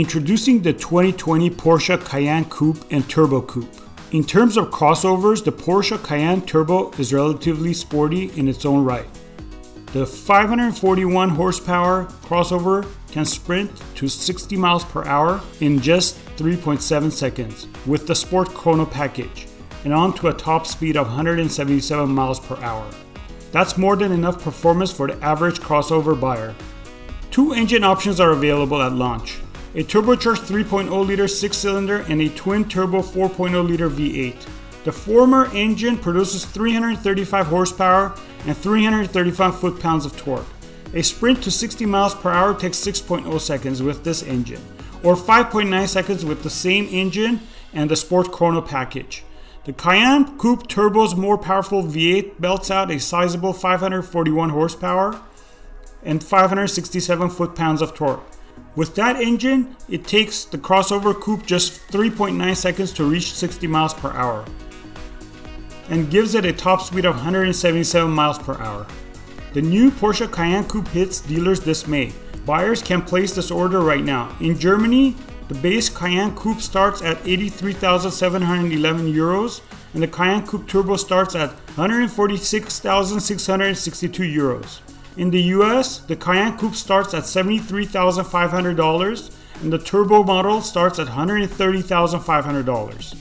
Introducing the 2020 Porsche Cayenne Coupe and Turbo Coupe. In terms of crossovers, the Porsche Cayenne Turbo is relatively sporty in its own right. The 541 horsepower crossover can sprint to 60 miles per hour in just 3.7 seconds with the Sport Chrono package and on to a top speed of 177 miles per hour. That's more than enough performance for the average crossover buyer. Two engine options are available at launch: a turbocharged 3.0-liter 6-cylinder and a twin-turbo 4.0-liter V8. The former engine produces 335 horsepower and 335 foot-pounds of torque. A sprint to 60 miles per hour takes 6.0 seconds with this engine, or 5.9 seconds with the same engine and the Sport Chrono package. The Cayenne Coupe Turbo's more powerful V8 belts out a sizable 541 horsepower and 567 foot-pounds of torque. With that engine, it takes the crossover coupe just 3.9 seconds to reach 60 miles per hour and gives it a top speed of 177 miles per hour. The new Porsche Cayenne Coupe hits dealers this May. Buyers can place this order right now. In Germany, the base Cayenne Coupe starts at 83,711 euros and the Cayenne Coupe Turbo starts at 146,662 euros. In the US, the Cayenne Coupe starts at $73,500 and the Turbo model starts at $130,500.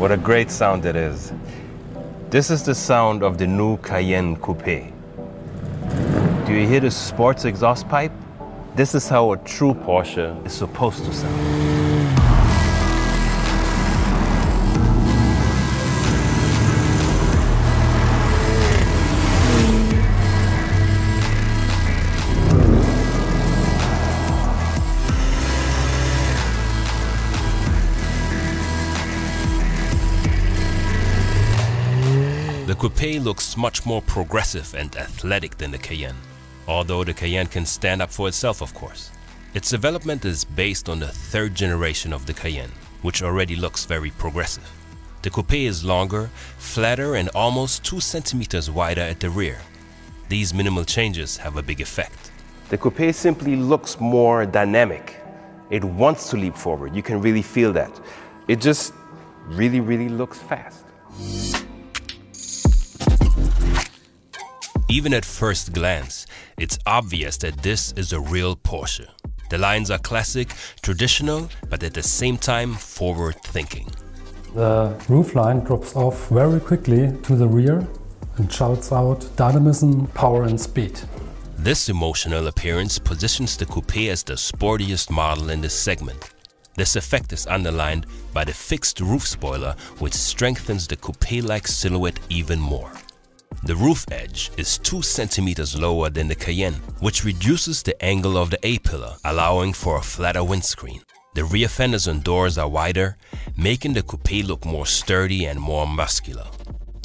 What a great sound it is. This is the sound of the new Cayenne Coupé. Do you hear the sports exhaust pipe? This is how a true Porsche is supposed to sound. The Coupé looks much more progressive and athletic than the Cayenne, although the Cayenne can stand up for itself, of course. Its development is based on the third generation of the Cayenne, which already looks very progressive. The Coupé is longer, flatter, and almost 2 centimeters wider at the rear. These minimal changes have a big effect. The Coupé simply looks more dynamic. It wants to leap forward. You can really feel that. It just really looks fast. Even at first glance, it's obvious that this is a real Porsche. The lines are classic, traditional, but at the same time forward-thinking. The roofline drops off very quickly to the rear and shouts out dynamism, power and speed. This emotional appearance positions the Coupé as the sportiest model in this segment. This effect is underlined by the fixed roof spoiler, which strengthens the Coupé-like silhouette even more. The roof edge is 2 centimeters lower than the Cayenne, which reduces the angle of the A-pillar, allowing for a flatter windscreen. The rear fenders and doors are wider, making the Coupé look more sturdy and more muscular.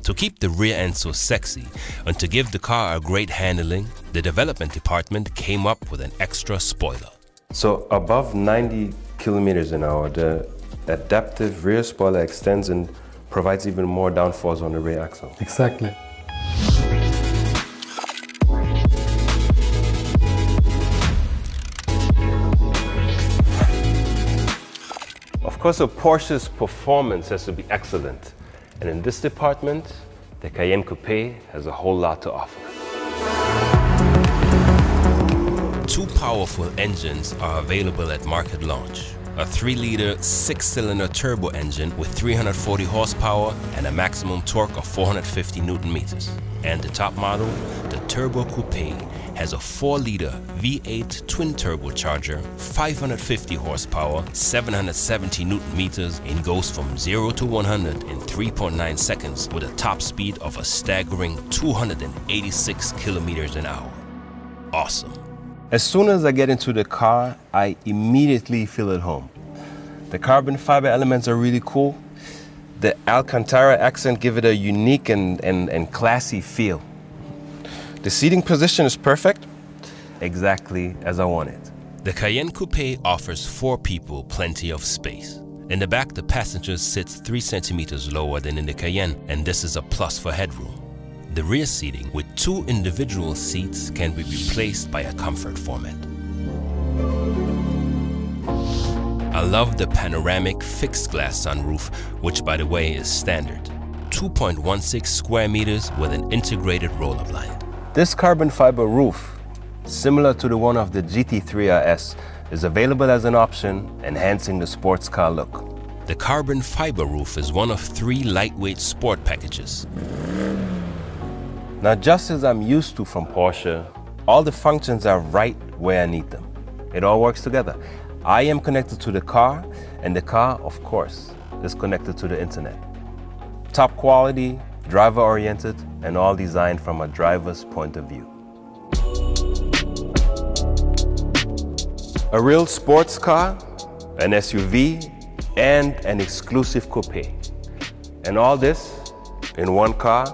To keep the rear end so sexy and to give the car a great handling, the development department came up with an extra spoiler. So above 90 kilometers an hour, the adaptive rear spoiler extends and provides even more downforce on the rear axle. Exactly. Of course, a Porsche's performance has to be excellent. And in this department, the Cayenne Coupé has a whole lot to offer. 2 powerful engines are available at market launch. A 3-liter 6-cylinder turbo engine with 340 horsepower and a maximum torque of 450 Nm. And the top model, the Turbo Coupé, has a 4-liter V8 twin turbocharger, 550 horsepower, 770 Nm, and goes from 0 to 100 in 3.9 seconds with a top speed of a staggering 286 kilometers an hour. Awesome. As soon as I get into the car, I immediately feel at home. The carbon fiber elements are really cool. The Alcantara accent give it a unique and classy feel. The seating position is perfect, exactly as I want it. The Cayenne Coupé offers 4 people plenty of space. In the back, the passenger sits 3 centimeters lower than in the Cayenne, and this is a plus for headroom. The rear seating with 2 individual seats can be replaced by a comfort format. I love the panoramic fixed glass sunroof, which by the way is standard. 2.16 square meters with an integrated roll-up blind. This carbon fiber roof, similar to the one of the GT3 RS, is available as an option, enhancing the sports car look. The carbon fiber roof is one of 3 lightweight sport packages. Now, just as I'm used to from Porsche, all the functions are right where I need them. It all works together. I am connected to the car, and the car, of course, is connected to the internet. Top quality, driver-oriented, and all designed from a driver's point of view. A real sports car, an SUV, and an exclusive coupe. And all this in one car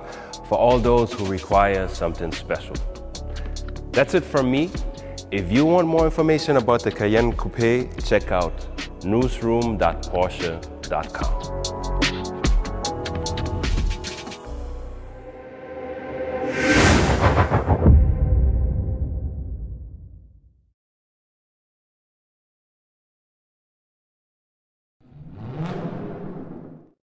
for all those who require something special. That's it from me. If you want more information about the Cayenne Coupé, check out newsroom.porsche.com.